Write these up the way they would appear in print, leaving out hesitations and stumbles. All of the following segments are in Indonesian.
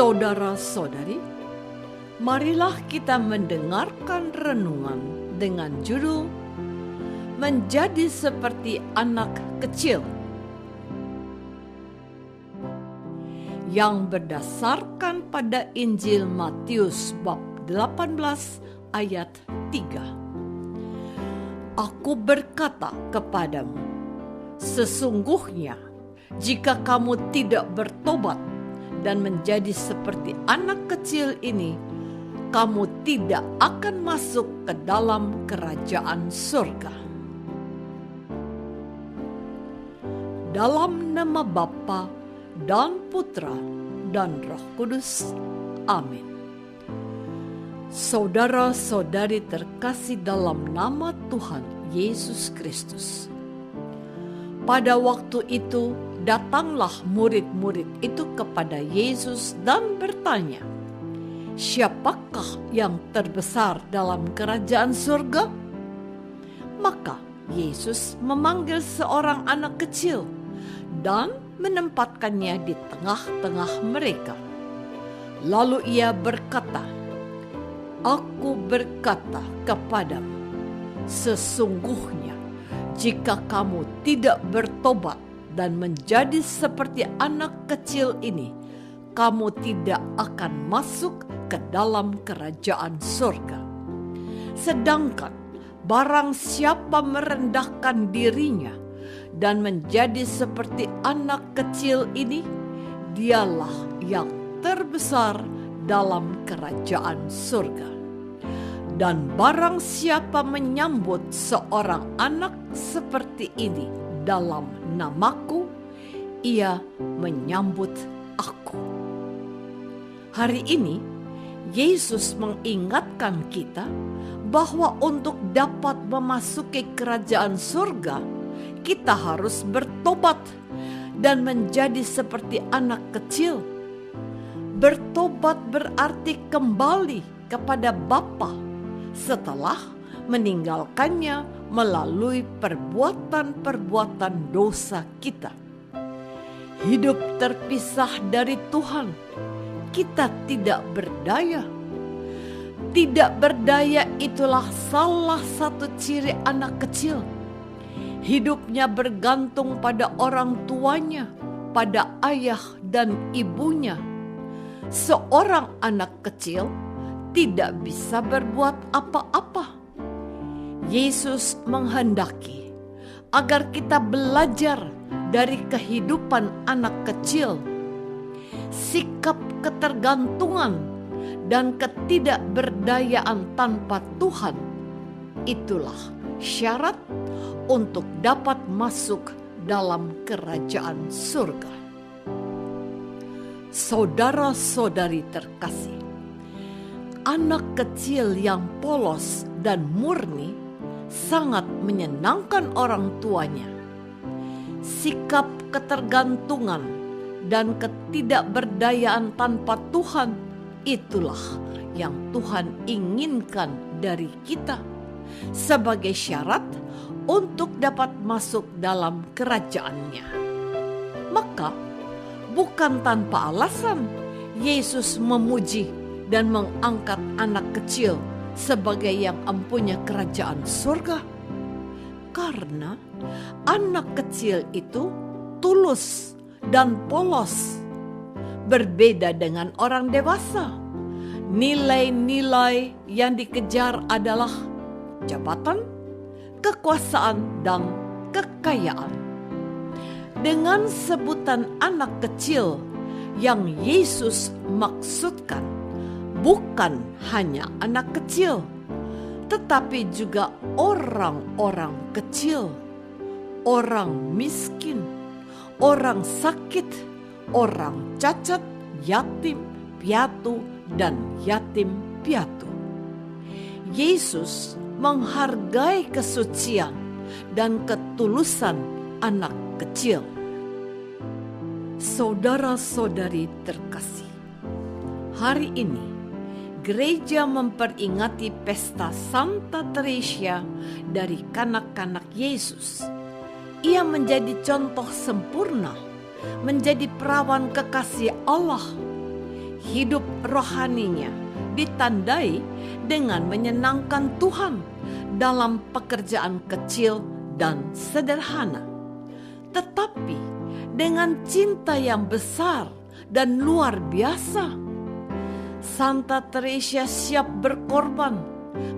Saudara-saudari, marilah kita mendengarkan renungan dengan judul Menjadi Seperti Anak Kecil, yang berdasarkan pada Injil Matius bab 18 ayat 3. Aku berkata kepadamu, sesungguhnya jika kamu tidak bertobat dan menjadi seperti anak kecil ini, kamu tidak akan masuk ke dalam kerajaan surga. Dalam nama Bapa dan Putra dan Roh Kudus. Amin. Saudara-saudari terkasih dalam nama Tuhan Yesus Kristus. Pada waktu itu, datanglah murid-murid itu kepada Yesus dan bertanya, siapakah yang terbesar dalam kerajaan surga? Maka Yesus memanggil seorang anak kecil dan menempatkannya di tengah-tengah mereka. Lalu ia berkata, Aku berkata kepadamu, sesungguhnya jika kamu tidak bertobat dan menjadi seperti anak kecil ini, kamu tidak akan masuk ke dalam kerajaan surga. Sedangkan barang siapa merendahkan dirinya dan menjadi seperti anak kecil ini, dialah yang terbesar dalam kerajaan surga. Dan barang siapa menyambut seorang anak seperti ini dalam namaku, ia menyambut aku. Hari ini, Yesus mengingatkan kita bahwa untuk dapat memasuki kerajaan surga, kita harus bertobat dan menjadi seperti anak kecil. Bertobat berarti kembali kepada Bapa setelah meninggalkannya melalui perbuatan-perbuatan dosa kita. Hidup terpisah dari Tuhan, kita tidak berdaya. Tidak berdaya itulah salah satu ciri anak kecil. Hidupnya bergantung pada orang tuanya, pada ayah dan ibunya. Seorang anak kecil tidak bisa berbuat apa-apa. Yesus menghendaki agar kita belajar dari kehidupan anak kecil. Sikap ketergantungan dan ketidakberdayaan tanpa Tuhan, itulah syarat untuk dapat masuk dalam kerajaan surga. Saudara-saudari terkasih, anak kecil yang polos dan murni sangat menyenangkan orang tuanya. Sikap ketergantungan dan ketidakberdayaan tanpa Tuhan, itulah yang Tuhan inginkan dari kita sebagai syarat untuk dapat masuk dalam kerajaan-Nya. Maka, bukan tanpa alasan Yesus memuji dan mengangkat anak kecil sebagai yang empunya kerajaan surga. Karena anak kecil itu tulus dan polos. Berbeda dengan orang dewasa. Nilai-nilai yang dikejar adalah jabatan, kekuasaan, dan kekayaan. Dengan sebutan anak kecil yang Yesus maksudkan bukan hanya anak kecil, tetapi juga orang-orang kecil, orang miskin, orang sakit, orang cacat, yatim, piatu, dan yatim piatu. Yesus menghargai kesucian dan ketulusan anak kecil. Saudara-saudari terkasih, hari ini gereja memperingati pesta Santa Teresia dari kanak-kanak Yesus. Ia menjadi contoh sempurna, menjadi perawan kekasih Allah. hidup rohaninya ditandai dengan menyenangkan Tuhan dalam pekerjaan kecil dan sederhana, tetapi dengan cinta yang besar dan luar biasa. Santa Teresa siap berkorban,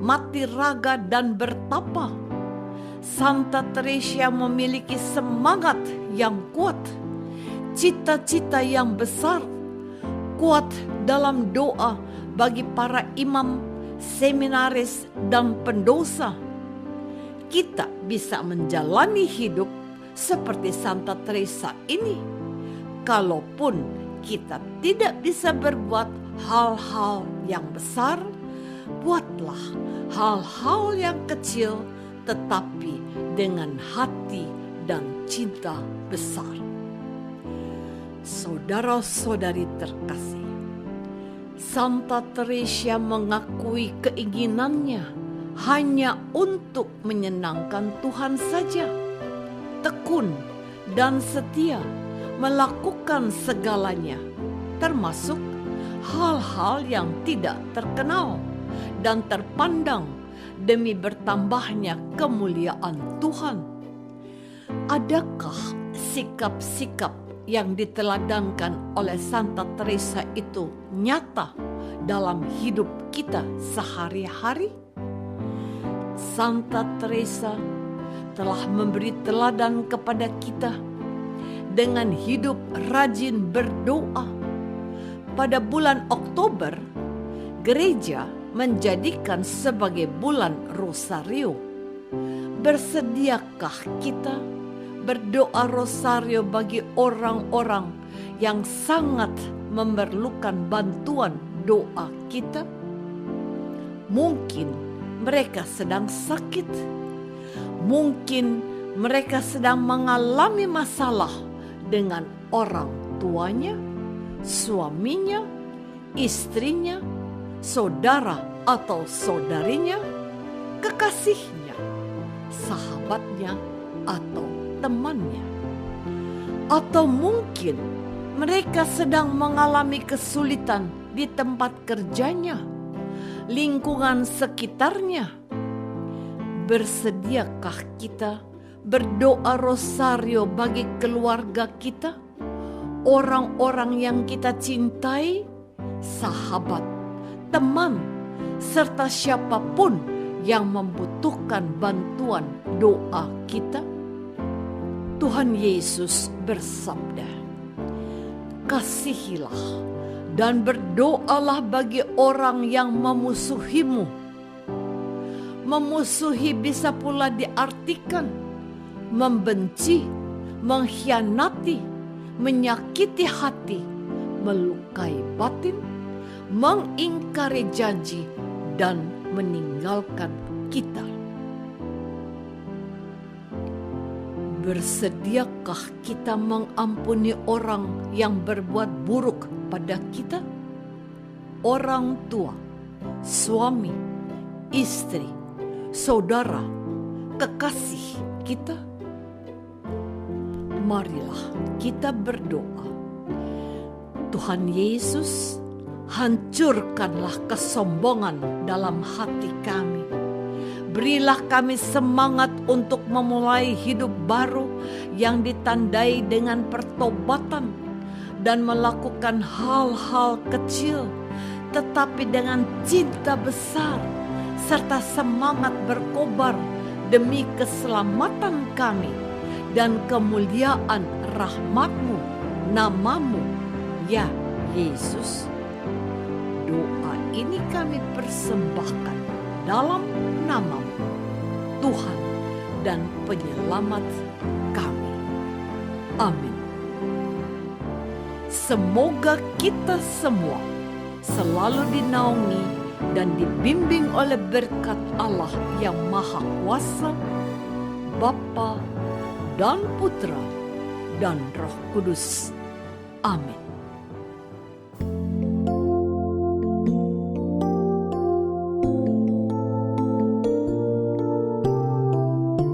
mati raga dan bertapa. Santa Teresa memiliki semangat yang kuat, cita-cita yang besar, kuat dalam doa bagi para imam, seminaris, dan pendosa. Kita bisa menjalani hidup seperti Santa Teresa ini, kalaupun kita tidak bisa berbuat hal-hal yang besar. Buatlah hal-hal yang kecil tetapi dengan hati dan cinta besar. Saudara-saudari terkasih, Santa Teresa mengakui keinginannya hanya untuk menyenangkan Tuhan saja, tekun dan setia melakukan segalanya, termasuk hal-hal yang tidak terkenal dan terpandang demi bertambahnya kemuliaan Tuhan. Adakah sikap-sikap yang diteladankan oleh Santa Teresa itu nyata dalam hidup kita sehari-hari? Santa Teresa telah memberi teladan kepada kita dengan hidup rajin berdoa. Pada bulan Oktober, gereja menjadikan sebagai bulan Rosario. Bersediakah kita berdoa rosario bagi orang-orang yang sangat memerlukan bantuan doa kita? Mungkin mereka sedang sakit, mungkin mereka sedang mengalami masalah dengan orang tuanya, suaminya, istrinya, saudara atau saudarinya, kekasihnya, sahabatnya, atau temannya. Atau mungkin mereka sedang mengalami kesulitan di tempat kerjanya, lingkungan sekitarnya. Bersediakah kita berdoa rosario bagi keluarga kita, orang-orang yang kita cintai, sahabat, teman, serta siapapun yang membutuhkan bantuan doa kita? Tuhan Yesus bersabda, "Kasihilah dan berdoalah bagi orang yang memusuhimu." Memusuhi bisa pula diartikan membenci, mengkhianati, menyakiti hati, melukai batin, mengingkari janji, dan meninggalkan kita. Bersediakah kita mengampuni orang yang berbuat buruk pada kita? Orang tua, suami, istri, saudara, kekasih kita? Marilah kita berdoa. Tuhan Yesus, hancurkanlah kesombongan dalam hati kami. Berilah kami semangat untuk memulai hidup baru yang ditandai dengan pertobatan dan melakukan hal-hal kecil tetapi dengan cinta besar serta semangat berkobar demi keselamatan kami dan kemuliaan rahmat-Mu, nama-Mu, ya Yesus. Doa ini kami persembahkan dalam nama-Mu, Tuhan dan Penyelamat kami. Amin. Semoga kita semua selalu dinaungi dan dibimbing oleh berkat Allah yang Maha Kuasa, Bapa dan Putra dan Roh Kudus. Amin.